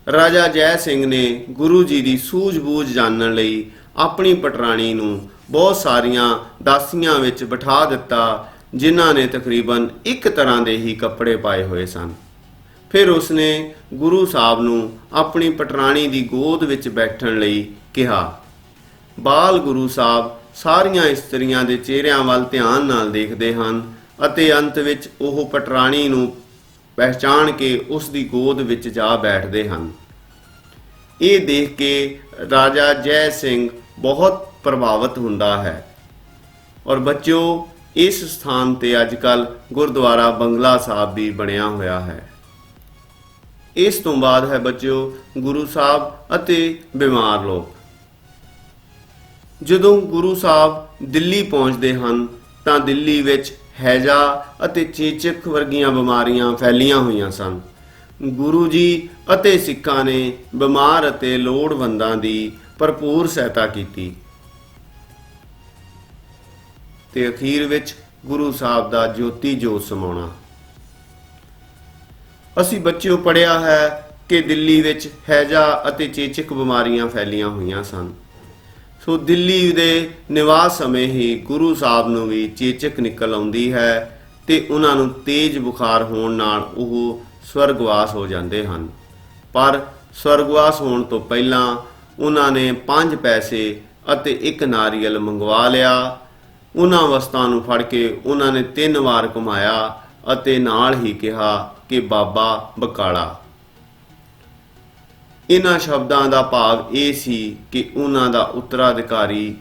ਰਾਜਾ ਜੈ ਸਿੰਘ ਨੇ ਗੁਰੂ ਜੀ ਦੀ ਸੂਝ-ਬੂਝ ਜਾਣਨ ਲਈ ਆਪਣੀ ਪਟਰਾਣੀ ਨੂੰ ਬਹੁਤ ਸਾਰੀਆਂ ਦਾਸੀਆਂ ਵਿੱਚ ਬਿਠਾ ਦਿੱਤਾ, ਜਿਨ੍ਹਾਂ ਨੇ ਤਕਰੀਬਨ ਇੱਕ ਤਰ੍ਹਾਂ ਦੇ ਹੀ ਕੱਪੜੇ ਪਾਏ ਹੋਏ ਸਨ। ਫਿਰ ਉਸਨੇ ਗੁਰੂ ਸਾਹਿਬ ਨੂੰ ਆਪਣੀ ਪਟਰਾਣੀ ਦੀ ਗੋਦ ਵਿੱਚ ਬੈਠਣ ਲਈ ਕਿਹਾ। ਬਾਲ ਗੁਰੂ ਸਾਹਿਬ ਸਾਰੀਆਂ ਇਸਤਰੀਆਂ ਦੇ ਚਿਹਰਿਆਂ ਵੱਲ ਧਿਆਨ ਨਾਲ ਦੇਖਦੇ ਹਨ ਅਤੇ ਅੰਤ ਵਿੱਚ ਉਹ ਪਟਰਾਣੀ ਨੂੰ ਪਹਿਚਾਣ ਕੇ ਉਸ ਦੀ ਗੋਦ ਵਿੱਚ ਜਾ ਬੈਠਦੇ ਹਨ। ਇਹ ਦੇਖ ਕੇ ਰਾਜਾ ਜੈ ਸਿੰਘ ਬਹੁਤ ਪ੍ਰਭਾਵਿਤ ਹੁੰਦਾ ਹੈ। ਔਰ ਬੱਚਿਓ, ਇਸ ਸਥਾਨ ਤੇ ਅੱਜ-ਕੱਲ ਗੁਰਦੁਆਰਾ ਬੰਗਲਾ ਸਾਹਿਬ ਵੀ ਬਣਿਆ ਹੋਇਆ ਹੈ। ਇਸ ਤੋਂ ਬਾਅਦ ਹੈ ਬੱਚਿਓ ਗੁਰੂ ਸਾਹਿਬ ਅਤੇ ਬਿਮਾਰ ਲੋਕ। ਜਦੋਂ ਗੁਰੂ ਸਾਹਿਬ ਦਿੱਲੀ ਪਹੁੰਚਦੇ ਹਨ ਤਾਂ ਦਿੱਲੀ ਵਿੱਚ ਹੈਜ਼ਾ ਅਤੇ ਚੇਚਕ ਵਰਗੀਆਂ ਬਿਮਾਰੀਆਂ ਫੈਲੀਆਂ ਹੋਈਆਂ ਸਨ। ਗੁਰੂ ਜੀ ਅਤੇ ਸਿੱਖਾਂ ਨੇ ਬਿਮਾਰ ਅਤੇ ਲੋੜਵੰਦਾਂ ਦੀ ਭਰਪੂਰ ਸਹਾਇਤਾ ਕੀਤੀ ਤੇ ਅਖੀਰ ਵਿੱਚ ਗੁਰੂ ਸਾਹਿਬ ਦਾ ਜੋਤੀ ਜੋਤ ਸਮਾਉਣਾ। ਅਸੀਂ ਬੱਚਿਓ ਪੜ੍ਹਿਆ ਹੈ ਕਿ ਦਿੱਲੀ ਵਿੱਚ ਹੈਜ਼ਾ ਅਤੇ ਚੇਚਕ ਬਿਮਾਰੀਆਂ ਫੈਲੀਆਂ ਹੋਈਆਂ ਸਨ। ਸੋ ਦਿੱਲੀ ਦੇ ਨਿਵਾਸ ਸਮੇਂ ਹੀ ਗੁਰੂ ਸਾਹਿਬ ਨੂੰ ਵੀ ਚੇਚਕ ਨਿਕਲ ਆਉਂਦੀ ਹੈ ਤੇ ਉਹਨਾਂ ਨੂੰ ਤੇਜ਼ ਬੁਖਾਰ ਹੋਣ ਨਾਲ ਉਹ ਸਵਰਗਵਾਸ ਹੋ ਜਾਂਦੇ ਹਨ। ਪਰ ਸਵਰਗਵਾਸ ਹੋਣ ਤੋਂ ਪਹਿਲਾਂ ਉਹਨਾਂ ਨੇ 5 ਪੈਸੇ ਅਤੇ 1 ਨਾਰੀਅਲ ਮੰਗਵਾ ਲਿਆ। ਉਹਨਾਂ ਵਸਤਾਂ ਨੂੰ ਫੜ ਕੇ ਉਹਨਾਂ ਨੇ 3 ਵਾਰ ਘੁਮਾਇਆ ਅਤੇ ਨਾਲ ਹੀ ਕਿਹਾ ਕਿ ਬਾਬਾ ਬਕਾਲਾ। ਇਹਨਾਂ ਸ਼ਬਦਾਂ ਦਾ ਭਾਵ ਇਹ ਸੀ ਕਿ ਉਹਨਾਂ ਦਾ ਉੱਤਰਾਧਿਕਾਰੀ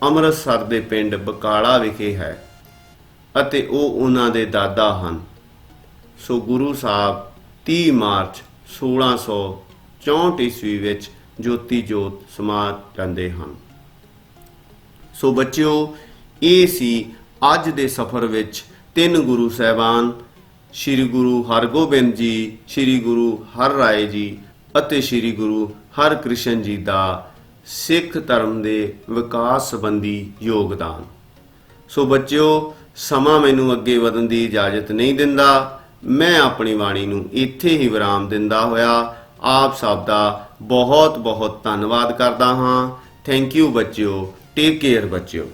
ਅੰਮ੍ਰਿਤਸਰ ਦੇ ਪਿੰਡ ਬਕਾਲਾ ਵਿਖੇ ਹੈ ਅਤੇ ਉਹ ਉਹਨਾਂ ਦੇ ਦਾਦਾ ਹਨ। ਸੋ ਗੁਰੂ ਸਾਹਿਬ 30 ਮਾਰਚ 1664 ਈਸਵੀ ਵਿੱਚ ਜੋਤੀ ਜੋਤ ਸਮਾ ਜਾਂਦੇ ਹਨ। ਸੋ ਬੱਚਿਓ, ਇਹ ਸੀ ਅੱਜ ਦੇ ਸਫ਼ਰ ਵਿੱਚ 3 ਗੁਰੂ ਸਾਹਿਬਾਨ ਸ੍ਰੀ ਗੁਰੂ ਹਰਗੋਬਿੰਦ ਜੀ, ਸ੍ਰੀ ਗੁਰੂ ਹਰਰਾਏ ਜੀ ਅਤੇ ਸ੍ਰੀ ਗੁਰੂ ਹਰਕ੍ਰਿਸ਼ਨ ਜੀ ਦਾ ਸਿੱਖ ਧਰਮ ਦੇ ਵਿਕਾਸ ਸੰਬੰਧੀ ਯੋਗਦਾਨ। ਸੋ ਬੱਚਿਓ, ਸਮਾਂ ਮੈਨੂੰ ਅੱਗੇ ਵਧਣ ਦੀ ਇਜਾਜ਼ਤ ਨਹੀਂ ਦਿੰਦਾ। ਮੈਂ ਆਪਣੀ ਬਾਣੀ ਨੂੰ ਇੱਥੇ ਹੀ ਵਿਰਾਮ ਦਿੰਦਾ ਹੋਇਆ ਆਪ ਸਭ ਦਾ ਬਹੁਤ ਬਹੁਤ ਧੰਨਵਾਦ ਕਰਦਾ ਹਾਂ। ਥੈਂਕ ਯੂ ਬੱਚਿਓ। ਟੇਕ ਕੇਅਰ ਬੱਚਿਓ।